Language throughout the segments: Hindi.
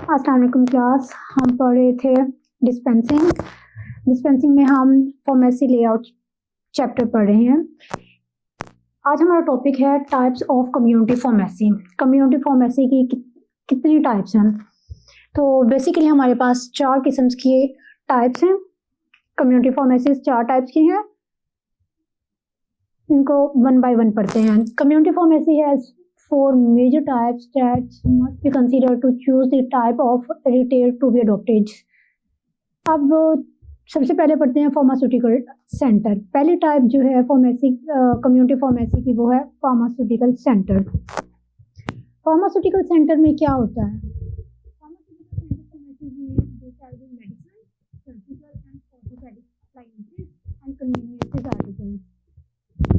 अस्सलाम वालेकुम क्लास। हम पढ़ रहे थे डिस्पेंसिंग में हम फार्मेसी लेआउट चैप्टर पढ़ रहे हैं। आज हमारा टॉपिक है types of community pharmacy. Community pharmacy की कितनी टाइप्स हैं? तो बेसिकली हमारे पास 4 किस्म की टाइप्स हैं। कम्युनिटी फार्मेसी 4 टाइप्स की हैं। इनको वन बाय वन पढ़ते हैं। Community pharmacy has 4 major types that must be considered to choose the type of retail to be adopted. अब सबसे पहले पढ़ते हैं फार्मास्यूटिकल सेंटर। पहली टाइप जो है फार्मेसी कम्युनिटी फार्मेसी की वो है फार्मास्यूटिकल सेंटर। फार्मास्यूटिकल सेंटर में क्या होता है?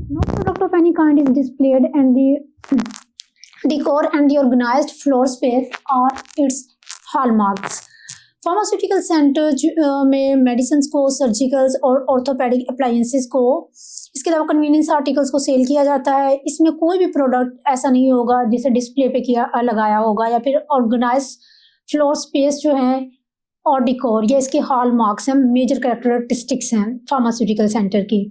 No product of any kind is displayed and the decor and the organized floor space are its hallmarks. Pharmaceutical centre में मेडिसिन को, सर्जिकल्स और ऑर्थोपेडिक अप्लायंसेस को, इसके अलावा कन्वीनियंस आर्टिकल्स को सेल किया जाता है। इसमें कोई भी प्रोडक्ट ऐसा नहीं होगा जिसे डिस्प्ले पे किया लगाया होगा, या फिर ऑर्गेनाइज फ्लोर स्पेस जो है और डिकोर, ये इसके हॉलमार्क्स हैं, मेजर कैरेक्टरिस्टिक्स हैं फार्मास्यूटिकल सेंटर की।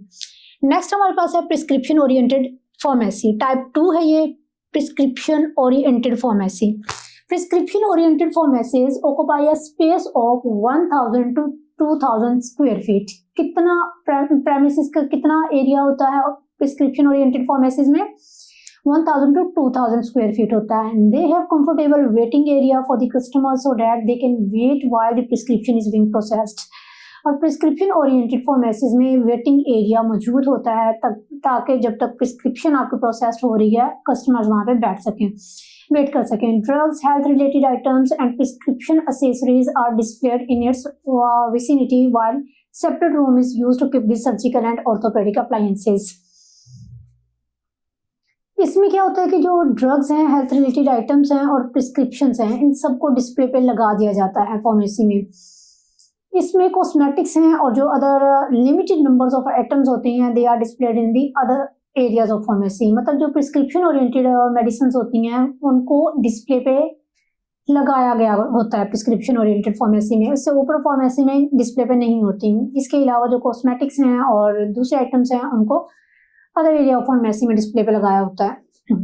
नेक्स्ट हमारे पास है प्रिस्क्रिप्शन ओरिएंटेड फार्मेसी। टाइप 2 है ये prescription oriented pharmacy. Prescription oriented pharmacies occupy a space of 1000 to 2000 square feet. कितना प्रेमिसेस का कितना एरिया होता है प्रिस्क्रिप्शन ओरिएंटेड फार्मेसीज में? 1000 to 2000 स्क्वायर फीट होता है। They have comfortable waiting area for the customer so that they can wait while the prescription is being processed. और प्रिस्क्रिप्शन ओरिएंटेड फार्मेसीज में वेटिंग एरिया मौजूद होता है ताकि जब तक प्रिस्क्रिप्शन आपकी प्रोसेस हो रही है कस्टमर्स वहाँ पे बैठ सकें, वेट कर सकें। Drugs, health related items and prescription accessories are displayed in its vicinity while separate room is used to keep the surgical and orthopaedic appliances. इसमें क्या होता है कि जो ड्रग्स हैं, हेल्थ रिलेटेड आइटम्स हैं और प्रिस्क्रिप्शंस हैं, इन सबको डिस्प्ले पे लगा दिया जाता है फार्मेसी में। इसमें कॉस्मेटिक्स हैं और जो other limited numbers of items होते हैं they are displayed in the other areas of pharmacy. मतलब जो प्रिस्क्रिप्शन ओरिएंटेड मेडिसिन होती हैं उनको डिस्प्ले पे लगाया गया होता है प्रिस्क्रिप्शन ओरिएंटेड फार्मेसी में, उससे ऊपर फार्मेसी में डिस्प्ले पे नहीं होती। इसके अलावा जो कॉस्मेटिक्स हैं और दूसरे आइटम्स हैं उनको अदर एरिया ऑफ फार्मेसी में डिस्प्ले पे लगाया होता है।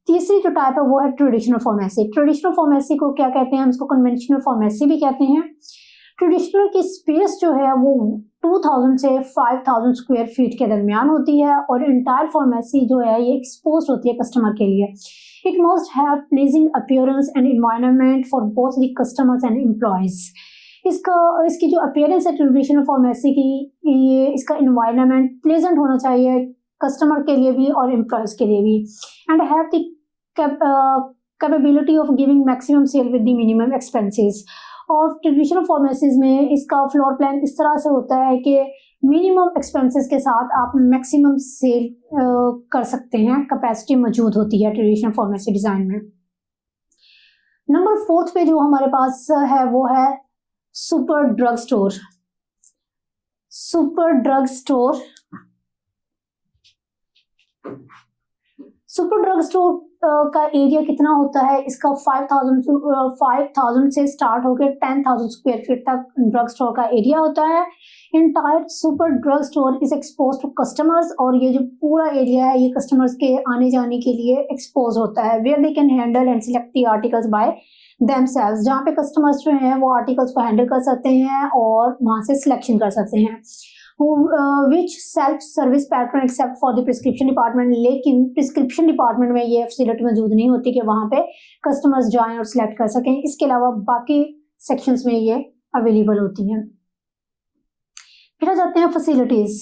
तीसरी जो टाइप है वो है ट्रेडिशनल फार्मेसी। ट्रेडिशनल फार्मेसी को क्या कहते हैं? हम इसको कन्वेंशनल फार्मेसी भी कहते हैं। ट्रेडिशनल की स्पेस जो है वो 2000 से 5000 स्क्वायर फीट के दरमियान होती है और इंटायर फार्मेसी जो है ये एक्सपोज होती है कस्टमर के लिए। It must have pleasing appearance and environment for both the customers and employees. इसकी जो अपीयरेंस है ट्रेडिशनल फार्मेसी की, ये इसका एनवायरनमेंट प्लेजेंट होना चाहिए कस्टमर के लिए भी और एम्प्लॉयज के लिए भी, and have the capability of giving maximum sale with the minimum expenses. और ट्रेडिशनल फार्मेसीज में इसका फ्लोर प्लान इस तरह से होता है कि मिनिमम एक्सपेंसेस के साथ आप मैक्सिमम सेल कर सकते हैं, कैपेसिटी मौजूद होती है ट्रेडिशनल फार्मेसी डिजाइन में। नंबर 4 पे जो हमारे पास है वो है super drug store. Super drug store, super drug store का एरिया कितना होता है? इसका 5000 से स्टार्ट होकर 10,000 स्क्वायर फीट तक ड्रग स्टोर का एरिया होता है। Entire super drug store is expose to customers, और ये जो पूरा एरिया है ये कस्टमर्स के आने जाने के लिए एक्सपोज होता है। Where they can handle and select the articles by themselves, जहाँ पे कस्टमर्स जो हैं वो आर्टिकल्स को हैंडल कर सकते हैं और वहाँ से सिलेक्शन कर सकते हैं। which self service pattern except for the prescription department. लेकिन प्रिस्क्रिप्शन डिपार्टमेंट में ये फैसिलिटी मौजूद नहीं होती कि वहाँ पे कस्टमर्स जाएं और सिलेक्ट कर सकें। इसके अलावा बाकी सेक्शंस में ये अवेलेबल होती हैं। फिर आ जाते हैं facilities.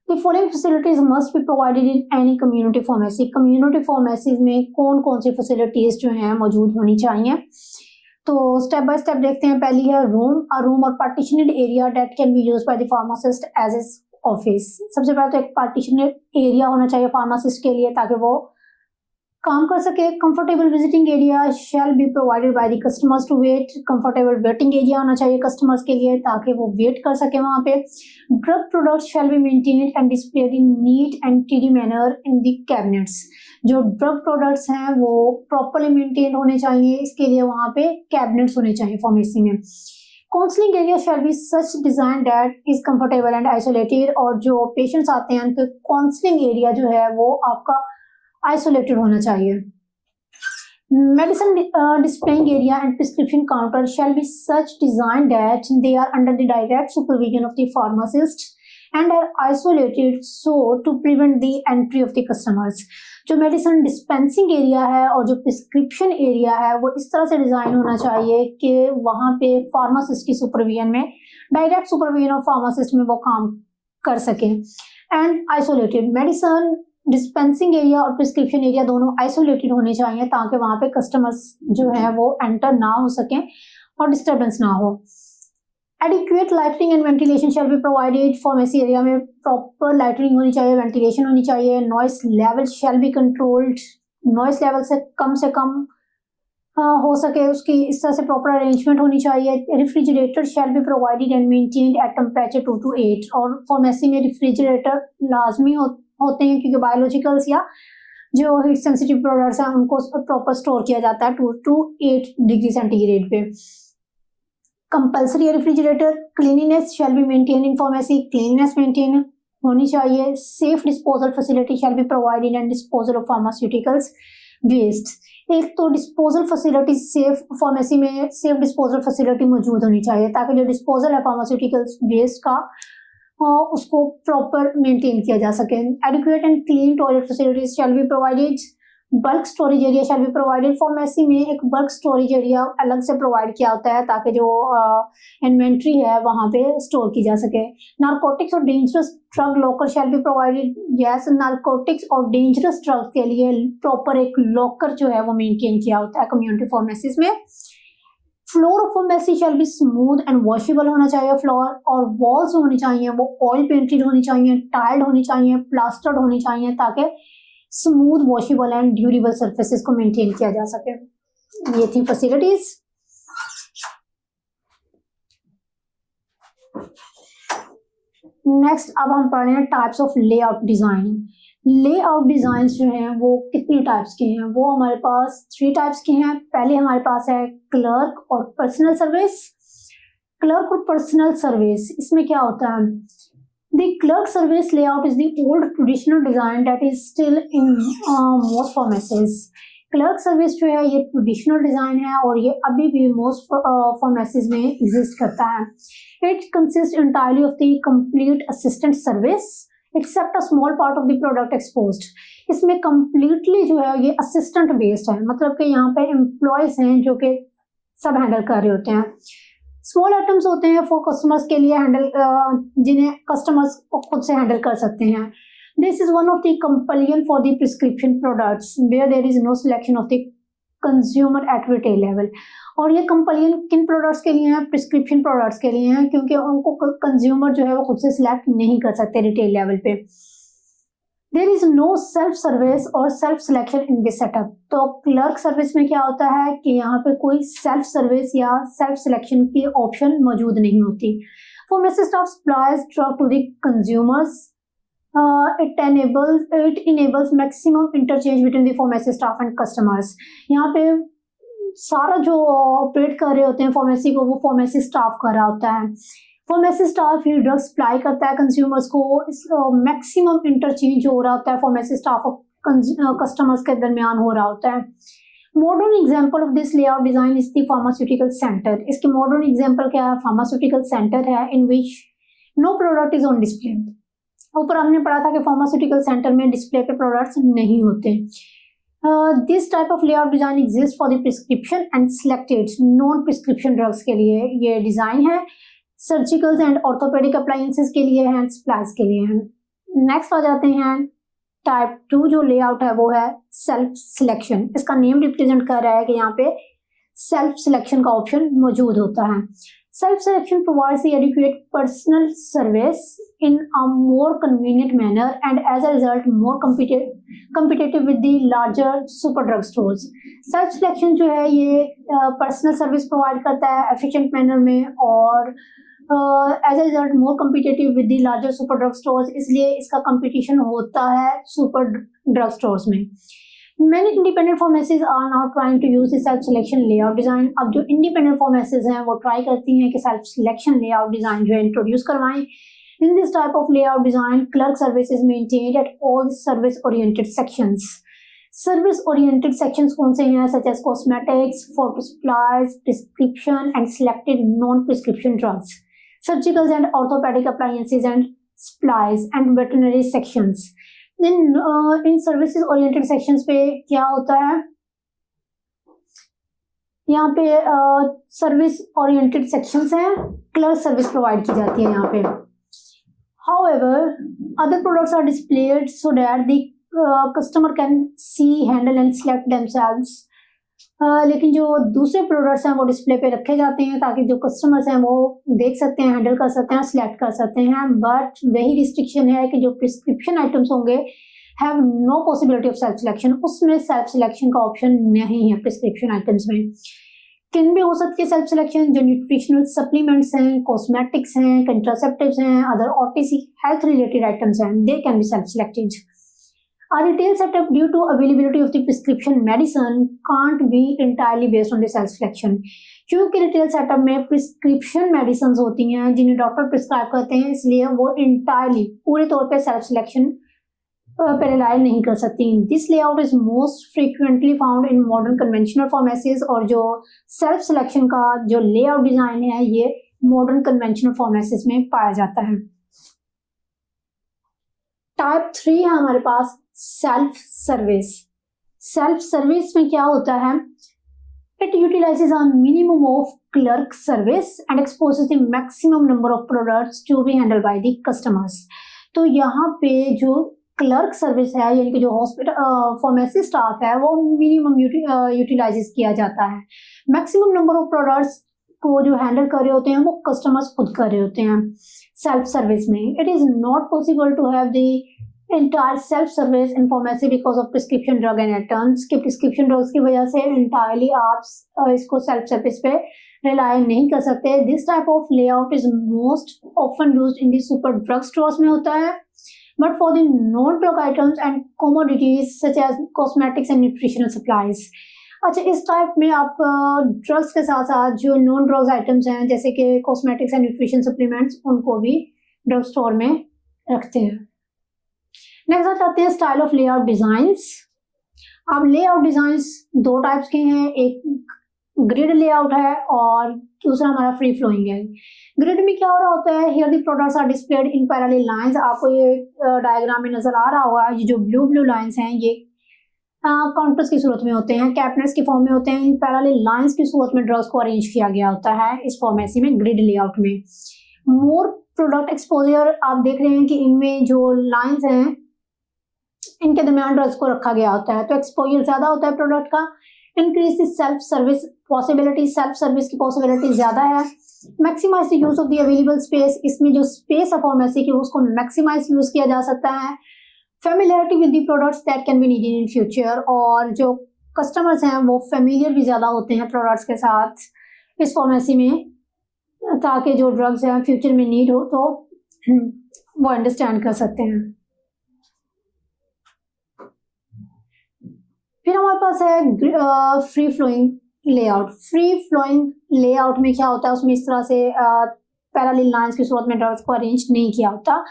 The following facilities must be provided in any community pharmacy. Community pharmacies में कौन कौन सी फैसिलिटीज जो हैं मौजूद होनी चाहिए? तो स्टेप बाय स्टेप देखते हैं। पहली है रूम और partitioned area that can be used by the pharmacist as as office. सबसे पहले तो एक पार्टीशनड एरिया होना चाहिए फार्मासिस्ट के लिए ताकि वो काम कर सके। Comfortable visiting area shall be provided by the customers to wait. Comfortable waiting area होना चाहिए कस्टमर्स के लिए ताकि वो वेट कर सके वहां पे। Drug products shall be maintained and displayed in neat and टिडी मैनर इन द कैबिनेट्स। जो ड्रग प्रोडक्ट्स हैं वो प्रॉपरली मेंटेन होने चाहिए, इसके लिए वहां पे कैबिनेट्स होने चाहिए फार्मेसी में। Counselling area shall B such design that is comfortable and isolated. और जो पेशेंट्स आते हैं उनके काउंसलिंग एरिया जो है वो आपका आइसोलेटेड होना चाहिए। Medicine displaying area and prescription counter shall be such designed that they are under the direct supervision of the pharmacist and are isolated so to prevent the entry of the customers। जो मेडिसिन डिस्पेंसिंग एरिया है और जो प्रिस्क्रिप्शन एरिया है वो इस तरह से डिजाइन होना चाहिए कि वहां पे फार्मासिस्ट की सुपरविजन में, डायरेक्ट सुपरविजन ऑफ फार्मासिस्ट में वो काम कर सके। And isolated, medicine dispensing area और प्रिस्क्रिप्शन एरिया दोनों आइसोलेटेड होने चाहिए ताकि वहां पे कस्टमर्स जो है वो एंटर ना हो सके और डिस्टर्बेंस ना हो। Adequate lighting and ventilation shell be provided. Pharmacy area में प्रॉपर लाइटिंग होनी चाहिए, वेंटिलेशन होनी चाहिए। Noise level shall be controlled. Noise level से कम हो सके उसकी इस तरह से प्रॉपर अरेंजमेंट होनी चाहिए। Refrigerator shell be provided and maintained at temperature 2 to 8। और फार्मेसी में रेफ्रिजरेटर लाजमी होते हैं क्योंकि बायोलॉजिकल्स या जो हीट सेंसिटिव प्रोडक्ट्स हैं उनको प्रॉपर स्टोर किया जाता है 2 to 8 डिग्री सेंटीग्रेड पे। Compulsory refrigerator. Cleanliness shall be maintain in pharmacy. Cleanliness maintain होनी चाहिए। Safe disposal facility shall be provided and disposal of pharmaceuticals waste. एक तो डिस्पोजल फैसिलिटी सेफ, फार्मेसी में सेफ डिस्पोजल फैसिलिटी मौजूद होनी चाहिए ताकि जो डिस्पोजल है फार्मास्यूटिकल्स वेस्ट का उसको प्रॉपर मेंटेन किया जा सके। Adequate and clean toilet facilities shell be provided. Bulk storage area shall be provided. Pharmacy में एक बल्क स्टोरेज एरिया अलग से प्रोवाइड किया होता है ताकि जो इन्वेंट्री है वहां पे स्टोर की जा सके। नारकोटिक्स और dangerous drug locker shell be provided. Yes, narcotics और डेंजरस ड्रग के लिए प्रॉपर एक लॉकर जो है वो मेंटेन किया होता है कम्युनिटी फार्मेसीज में। Floor of pharmacy shall be smooth and washable होना चाहिए फ्लोर। और वॉल्स होनी चाहिए वो ऑयल पेंटेड होनी चाहिए, टाइल्ड होनी चाहिए, प्लास्टर्ड होनी चाहिए ताकि smooth washable and durable surfaces को मेंटेन किया जा सके। ये थी फैसिलिटीज। नेक्स्ट अब हम पढ़ रहे हैं types of layout design. Layout design जो हैं वो कितने टाइप्स के हैं, वो हमारे पास 3 टाइप्स के हैं। पहले हमारे पास है क्लर्क और पर्सनल सर्विस। क्लर्क और पर्सनल सर्विस, इसमें क्या होता है? The clerk service layout is the old traditional design that is still in most pharmacies। Clerk service जो है ये ट्रेडिशनल डिजाइन है और ये अभी भी मोस्ट फार्मेसीज में एग्जिस्ट करता है। It consist entirely of the complete assistant service except a small part of the product exposed. इसमें कंप्लीटली जो है ये असिस्टेंट बेस्ड है, मतलब कि यहाँ पे एम्प्लॉयज हैं जो कि सब हैंडल कर रहे होते हैं। स्मॉल आइटम्स होते हैं फॉर कस्टमर्स के लिए हैंडल, जिन्हें कस्टमर्स खुद से हैंडल कर सकते हैं। This is one of the compulsion for the prescription products where there is no selection of the consumer at retail level. और ये कंपल्शन किन प्रोडक्ट्स के लिए हैं? प्रिस्क्रिप्शन प्रोडक्ट्स के लिए हैं, क्योंकि उनको कंज्यूमर जो है वो खुद से सिलेक्ट नहीं कर सकते रिटेल लेवल पे। There is no self service और self selection in this setup. तो क्लर्क सर्विस में क्या होता है कि यहाँ पे कोई सेल्फ सर्विस या सेल्फ सिलेक्शन की ऑप्शन मौजूद नहीं होती। Pharmacy staff supplies drug to the consumers. It enables maximum interchange between the pharmacy staff and customers. यहाँ पे सारा जो ऑपरेट कर रहे होते हैं फार्मेसी को वो फार्मेसी स्टाफ कर रहा होता है। फार्मेसी स्टाफ ही ड्रग सप्लाई करता है कंज्यूमर्स को। मैक्सिमम इंटरचेंज हो रहा होता है फार्मेसी स्टाफ और कस्टमर्स के दरमियान हो रहा होता है। Modern example of this layout design is the pharmaceutical centre. इसके मॉडर्न एग्जांपल क्या है? फार्मास्यूटिकल सेंटर है in which no product is on display. ऊपर हमने पढ़ा था कि फार्मास्यूटिकल सेंटर में डिस्प्ले पे प्रोडक्ट्स नहीं होते। This type of layout design exist for the prescription and selected non prescription drugs के लिए ये डिजाइन है। सर्जिकल्स एंड ऑर्थोपेडिक अप्लायंसेस के लिए हैं, सप्लाईज के लिए हैं। नेक्स्ट आ जाते हैं टाइप 2 जो लेआउट है वो है सेल्फ सिलेक्शन। इसका नेम रिप्रेजेंट कर रहा है कि यहाँ पे सेल्फ सिलेक्शन का ऑप्शन मौजूद होता है। Self selection provides the adequate personal service in a more convenient manner and as a result more competitive with the larger super drug stores। Self selection जो है ये पर्सनल सर्विस प्रोवाइड करता है एफिशिएंट मैनर में और as a result more competitive with the larger super drug stores, इसलिए इसका कंपटीशन होता है सुपर ड्रग स्टोर्स में। Many independent pharmacies are now trying to use the self selection layout design। अब जो independent pharmacies हैं वो ट्राई करती हैं कि self selection layout design जो है इंट्रोड्यूस करवाएं। In this type of layout design, clerk service is maintained at all the service oriented sections। Service oriented sections कौन से हैं? Such as cosmetics, photo supplies, prescription and selected non prescription drugs, surgical and orthopaedic appliances and supplies and veterinary sections. इन सर्विसेज ओरिएंटेड सेक्शंस पे क्या होता है, यहाँ पे सर्विस ओरिएंटेड सेक्शंस हैं, क्लर्क सर्विस प्रोवाइड की जाती है यहाँ पे। However, other products are displayed so that the customer can see, handle and select themselves। लेकिन जो दूसरे प्रोडक्ट्स हैं वो डिस्प्ले पे रखे जाते हैं ताकि जो कस्टमर्स हैं वो देख सकते हैं, हैंडल कर सकते हैं, सिलेक्ट कर सकते हैं। बट वही रिस्ट्रिक्शन है कि जो प्रिस्क्रिप्शन आइटम्स होंगे have no possibility of self selection, उसमें सेल्फ सिलेक्शन का ऑप्शन नहीं है प्रिस्क्रिप्शन आइटम्स में। किन भी हो सकती है सेल्फ सिलेक्शन? जो न्यूट्रिशनल सप्लीमेंट्स हैं, कॉस्मेटिक्स हैं, कंट्रासेप्टिव्स हैं, other OTC health related items हैं, they can be self selected. A retail setup due to availability of the prescription medicine can't be entirely based on the self selection। क्योंकि रिटेल सेटअप में प्रिस्क्रिप्शन मेडिसिन होती हैं जिन्हें डॉक्टर प्रिस्क्राइब करते हैं, इसलिए वो इंटायरली पूरे तौर पे सेल्फ सिलेक्शन पे रिलाई नहीं कर सकती। This layout is most frequently found in modern conventional pharmacies. और जो सेल्फ सिलेक्शन का जो लेआउट डिजाइन है ये मॉडर्न कन्वेंशनल फार्मेसीज में पाया जाता है। टाइप 3 है हमारे पास सेल्फ सर्विस। सेल्फ सर्विस में क्या होता है? It utilises a minimum of clerk service and exposes the maximum number of products to be handle by the customers. तो यहाँ पे जो क्लर्क सर्विस है यानी कि जो हॉस्पिटल फार्मेसी स्टाफ है वो मिनिमम यूटिलाइज किया जाता है। मैक्सिमम नंबर ऑफ प्रोडक्ट्स को जो हैंडल कर रहे होते हैं वो कस्टमर्स खुद कर रहे होते हैं सेल्फ सर्विस में। It is not possible to have the entire self service in pharmacy because of prescription drug and items के प्रिस्क्रिप्शन ड्रग्स की वजह से इंटायरली आप इसको सेल्फ सर्विस पे रिलाई नहीं कर सकते। This type of layout is most often used in the super drug stores में होता है, but for the non drug items and commodities such as cosmetics and nutritional supplies. अच्छा, इस टाइप में आप ड्रग्स के साथ साथ जो नॉन ड्रग्स आइटम्स हैं जैसे कि कॉस्मेटिक्स एंड न्यूट्रिशन सप्लीमेंट्स उनको भी ड्रग स्टोर में रखते हैं। नेक्स्ट आते हैं स्टाइल ऑफ लेआउट डिजाइंस। अब लेआउट डिजाइंस दो टाइप्स के हैं, एक ग्रिड लेआउट है और दूसरा हमारा फ्री फ्लोइंग है। ग्रिड में क्या हो रहा होता है? Here the products are displayed in parallel lines. आपको ये डायग्राम में नजर आ रहा होगा, ये जो ब्लू लाइंस हैं ये काउंटर्स की सूरत में होते हैं, कैबिनेट्स की फॉर्म में होते हैं। इन पैरेलल लाइंस की सूरत में ड्रग्स को अरेंज किया गया होता है इस फॉर्मेसी में ग्रिड लेआउट में। मोर प्रोडक्ट एक्सपोजर, आप देख रहे हैं कि इनमें जो लाइंस हैं इनके दरमियान ड्रग्स को रखा गया होता है तो एक्सपोजर ज्यादा होता है प्रोडक्ट का। Increase the self service possibility, self service की पॉसिबिलिटी ज्यादा है। Maximise the use of the available space, इसमें जो स्पेस है फार्मेसी की उसको मैक्सिमाइज यूज किया जा सकता है। Familiarity with the products that can be needed in future, और जो कस्टमर्स हैं वो फेमिलियर भी ज्यादा होते हैं प्रोडक्ट्स के साथ इस फार्मेसी में ताकि जो ड्रग्स हैं फ्यूचर में नीड हो तो वो अंडरस्टैंड कर सकते हैं। फिर हमारे पास है free flowing layout. Free flowing layout में क्या होता है? उसमें इस तरह से पैरेलल लाइंस की सूरत में ड्रग्स को अरेंज नहीं किया होता।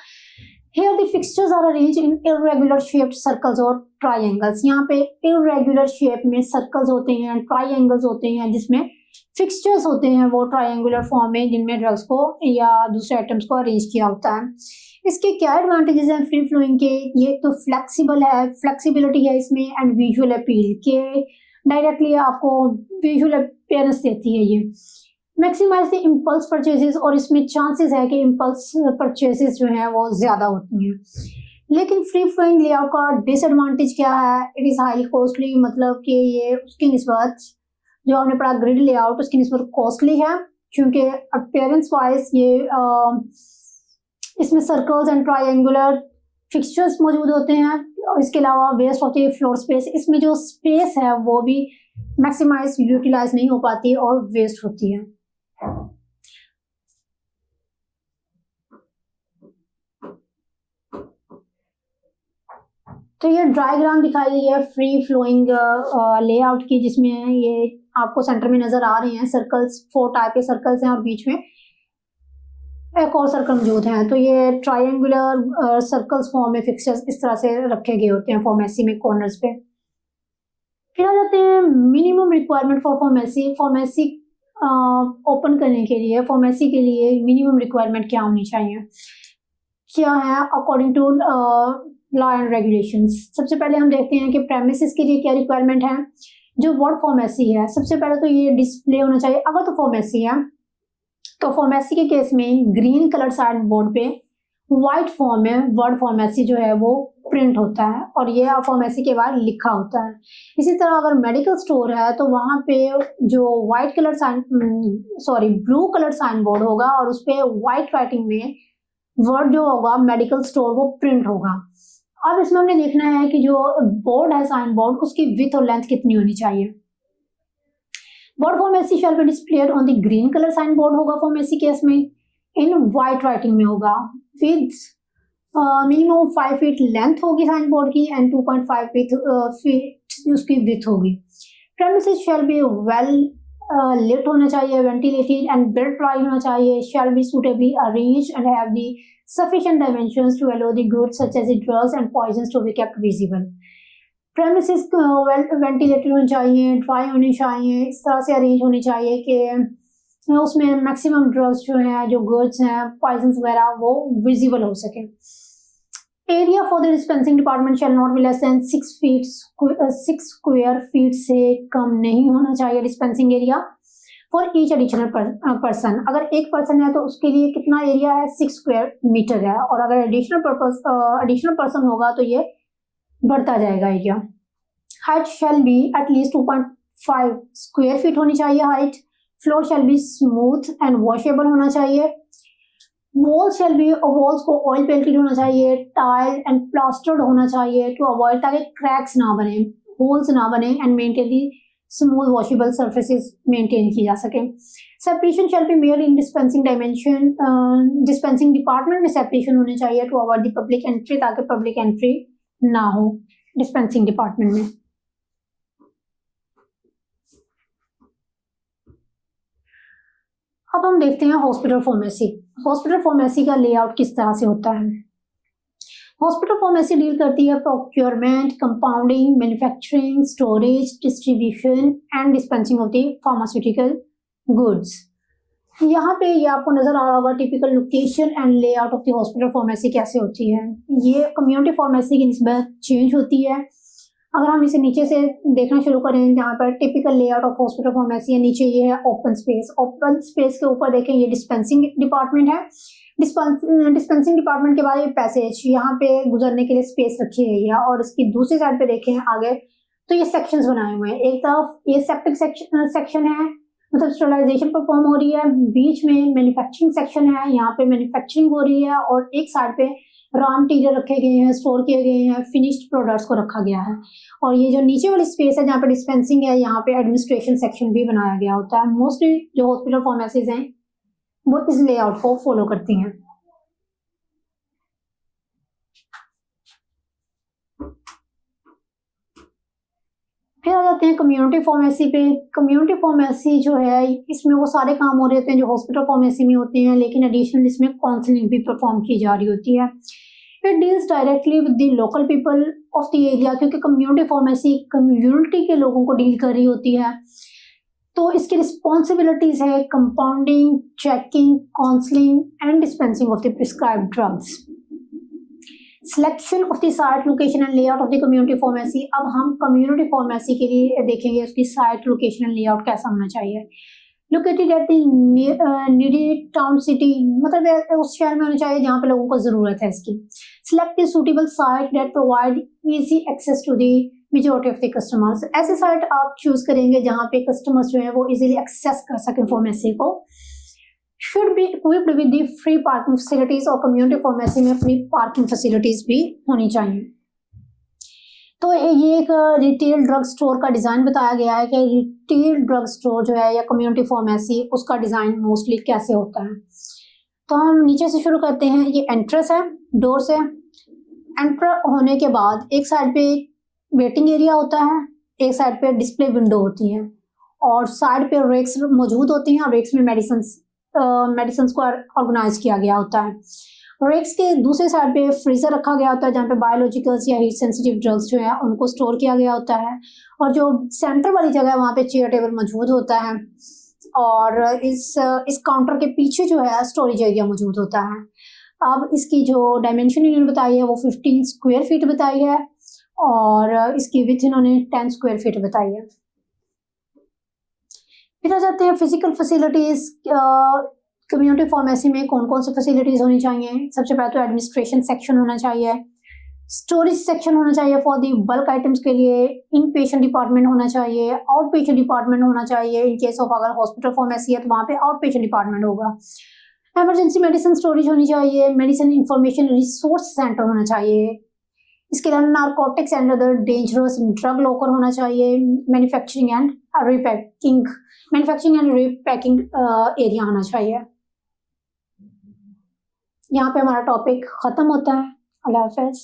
Here the fixtures are arranged in irregular shaped circles और triangles। यहाँ पे irregular shape में circles होते हैं, triangles होते हैं जिसमें fixtures होते हैं वो triangular form में जिनमें ड्रग्स को या दूसरे आइटम्स को अरेंज किया होता है। इसके क्या एडवांटेजेस हैं फ्री फ्लोइंग के? ये तो फ्लेक्सिबल है, फ्लेक्सिबिलिटी है इसमें, एंड विजुअल अपील के डायरेक्टली आपको विजुअल अपीयरेंस देती है ये। मैक्सिमाइज द इम्पल्स परचेजेस, और इसमें चांसेस है कि इम्पल्स परचेजेस जो हैं वो ज़्यादा होती हैं। लेकिन फ्री फ्लोइंग लेआउट का डिसएडवांटेज क्या है? इट इज़ हाईली कॉस्टली, मतलब कि ये उसकी निस्बत जो हमने पढ़ा ग्रिड लेआउट उसकी निस्बत कॉस्टली है, क्योंकि अपीयरेंस वाइज ये इसमें सर्कल्स एंड ट्रायंगुलर फिक्सचर्स मौजूद होते हैं, और इसके अलावा वेस्ट होती है फ्लोर स्पेस, इसमें जो स्पेस है वो भी मैक्सिमाइज यूटिलाइज नहीं हो पाती और वेस्ट होती है। तो ये डायग्राम दिखाई गई है फ्री फ्लोइंग लेआउट की, जिसमें ये आपको सेंटर में नजर आ रहे हैं सर्कल्स, 4 टाइप के सर्कल्स हैं और बीच में एक और सर्कल मौजूद है। तो ये ट्रायंगुलर सर्कल्स फॉर्म में फिक्सचर्स इस तरह से रखे गए होते हैं फार्मेसी में कॉर्नर्स पे। फिर आ जाते हैं minimum requirement for pharmacy. Pharmacy open करने के लिए, फार्मेसी के लिए मिनिमम रिक्वायरमेंट क्या होनी चाहिए, क्या है according to law and regulations. सबसे पहले हम देखते हैं कि प्रेमिसेस के लिए क्या रिक्वायरमेंट है। जो वर्ड फार्मेसी है, सबसे पहले तो ये डिस्प्ले होना चाहिए। अगर तो फार्मेसी है तो फार्मेसी के केस में ग्रीन कलर साइड बोर्ड पे व्हाइट फॉर्म में वर्ड फार्मेसी जो है वो प्रिंट होता है और ये फार्मेसी के बाद लिखा होता है। इसी तरह अगर मेडिकल स्टोर है तो वहां पे जो white colour blue colour sign board होगा और उस पे व्हाइट राइटिंग में वर्ड जो होगा मेडिकल स्टोर वो प्रिंट होगा। अब इसमें हमने देखना है कि जो बोर्ड है साइन बोर्ड उसकी विड्थ और लेंथ कितनी होनी चाहिए। Word pharmacy shall be displayed on the green colour sign board होगा फार्मेसी केस में, इन व्हाइट राइटिंग में होगा, विद मिनिमम 5 फीट लेंथ होगी साइन बोर्ड की एंड 2.5 फीट उसकी विड्थ होगी। Premises shall be well lit होना चाहिए, वेंटिलेटेड एंड बिल्ट ड्राई होना चाहिए, shall be suitably arranged and have the sufficient dimensions to allow the goods such as the drugs and poisons to be kept visible. Premises ventilated होनी चाहिए, ड्राई होनी चाहिए, इस तरह से अरेंज होनी चाहिए कि उसमें मैक्सिमम ड्रग्स जो हैं, जो गुड्स हैं, पॉइजन्स वगैरह वो विजिबल हो सके। Area for the dispensing department shall not be less than 6 square feet से कम नहीं होना चाहिए dispensing area for each additional person. अगर एक पर्सन है तो उसके लिए कितना एरिया है, 6 स्क्वायर मीटर है, और अगर एडिशनल पर्सन होगा तो ये बढ़ता जाएगा area. Height shall be at least 2.5 square feet होनी चाहिए height. Floor shall be smooth and washable होना चाहिए। वॉल्स को ऑयल पेंटेड होना चाहिए, टाइल एंड प्लास्टर्ड होना चाहिए टू अवॉइड, ताकि क्रैक्स ना बने, होल्स ना बने, and maintain the smooth washable surfaces maintain की जा सके। Separation shall be made in dispensing dimension, dispensing department में सेपरेशन होने चाहिए to avoid the public entry, ताकि पब्लिक एंट्री ना हो डिस्पेंसिंग डिपार्टमेंट में। अब हम देखते हैं हॉस्पिटल फार्मेसी। हॉस्पिटल फार्मेसी का लेआउट किस तरह से होता है। हॉस्पिटल फार्मेसी डील करती है procurement, compounding, manufacturing, storage, distribution and dispensing of the pharmaceutical goods. यहाँ पे ये आपको नजर आ रहा होगा typical location and layout of the hospital pharmacy कैसे होती है। ये कम्युनिटी फार्मेसी की निस्बत चेंज होती है। अगर हम इसे नीचे से देखना शुरू करें, जहाँ पर typical layout of hospital pharmacy है, नीचे ये है ओपन स्पेस। ओपन स्पेस के ऊपर देखें ये डिस्पेंसिंग डिपार्टमेंट है। डिस्पेंसिंग डिपार्टमेंट के बाद ये पैसेज, यहाँ पे गुजरने के लिए स्पेस रखी गई है, और इसकी दूसरी साइड पे देखें आगे तो ये सेक्शंस बनाए हुए हैं। एक तरफ ये सेप्टिक सेक्शन है, मतलब स्टरलाइजेशन परफॉर्म हो रही है, बीच में मैन्युफैक्चरिंग सेक्शन है, यहाँ पे मैन्युफैक्चरिंग हो रही है, और एक साइड पे रॉ मटीरियल रखे गए हैं, स्टोर किए गए हैं, फिनिश्ड प्रोडक्ट्स को रखा गया है। और ये जो नीचे वाली स्पेस है जहाँ पे डिस्पेंसिंग है, यहाँ पे एडमिनिस्ट्रेशन सेक्शन भी बनाया गया होता है। मोस्टली जो हॉस्पिटल फार्मेसीज हैं वो इस लेआउट को फॉलो करती हैं। फिर आ जाते हैं कम्युनिटी फार्मेसी पे। कम्युनिटी फार्मेसी जो है इसमें वो सारे काम हो रहे होते हैं जो हॉस्पिटल फार्मेसी में होते हैं, लेकिन एडिशनल इसमें काउंसलिंग भी परफॉर्म की जा रही होती है। It deals directly with the local people of the area, क्योंकि कम्युनिटी फार्मेसी कम्युनिटी के लोगों को डील कर रही होती है, तो इसकी रिस्पॉन्सिबिलिटीज है compounding, checking, counselling and dispensing of the prescribed drugs. Selection of the site, location and layout of the community pharmacy. अब हम कम्युनिटी फार्मेसी के लिए देखेंगे उसकी साइट, लोकेशन एंड लेआउट कैसा होना चाहिए। Located at the needed town city, मतलब उस शहर में होना चाहिए जहाँ पे लोगों को जरूरत है इसकी। Select the suitable site that provide easy access to the majority of the customers. ऐसी साइट आप चूज करेंगे जहाँ पे कस्टमर्स जो है वो इजीली एक्सेस कर सकें फार्मेसी को। Should be equipped with the free parking facilities, और कम्युनिटी फार्मेसी में फ्री पार्किंग फैसिलिटीज भी होनी चाहिए। तो ये एक रिटेल ड्रग स्टोर का डिज़ाइन बताया गया है कि रिटेल ड्रग स्टोर जो है या कम्युनिटी फार्मेसी, उसका डिज़ाइन मोस्टली कैसे होता है। तो हम नीचे से शुरू करते हैं। ये एंट्रेंस है, डोर से एंटर होने के बाद एक साइड पे वेटिंग एरिया होता है, एक साइड पे डिस्प्ले विंडो होती है, और साइड पे रेक्स मौजूद होती हैं, और रेक्स में मेडिसिन को ऑर्गेनाइज किया गया होता है। रेक्स के दूसरे साइड पे फ्रीजर रखा गया होता है जहाँ पे बायोलॉजिकल्स या हीट सेंसिटिव ड्रग्स जो है उनको स्टोर किया गया होता है, और जो सेंटर वाली जगह है वहाँ पे चेयर टेबल मौजूद होता है, और इस काउंटर के पीछे जो है स्टोरेज एरिया मौजूद होता है। अब इसकी जो डायमेंशन इन्होंने बताई है वो 15 स्क्वायर फीट बताई है, और इसकी विथ इन्होंने 10 स्क्वायर फीट बताई है। फिर आ जाते हैं फिजिकल फैसिलिटीज। कम्युनिटी फार्मेसी में कौन कौन सी फैसिलिटीज होनी चाहिए। सबसे पहले तो एडमिनिस्ट्रेशन सेक्शन होना चाहिए, स्टोरेज सेक्शन होना चाहिए फॉर दी बल्क आइटम्स के लिए, इन पेशेंट डिपार्टमेंट होना चाहिए, आउट पेशेंट डिपार्टमेंट होना चाहिए। इन केस ऑफ अगर हॉस्पिटल फार्मेसी है तो वहाँ पे आउट पेशेंट डिपार्टमेंट होगा। इमरजेंसी मेडिसिन स्टोरेज होनी चाहिए, मेडिसिन इंफॉर्मेशन रिसोर्स सेंटर होना चाहिए। इसके अलावा narcotics and other dangerous drug locker होना चाहिए। मैन्युफैक्चरिंग एंड रिपैकिंग एरिया होना चाहिए। यहाँ पे हमारा टॉपिक खत्म होता है। अल्लाह हाफ़िज़।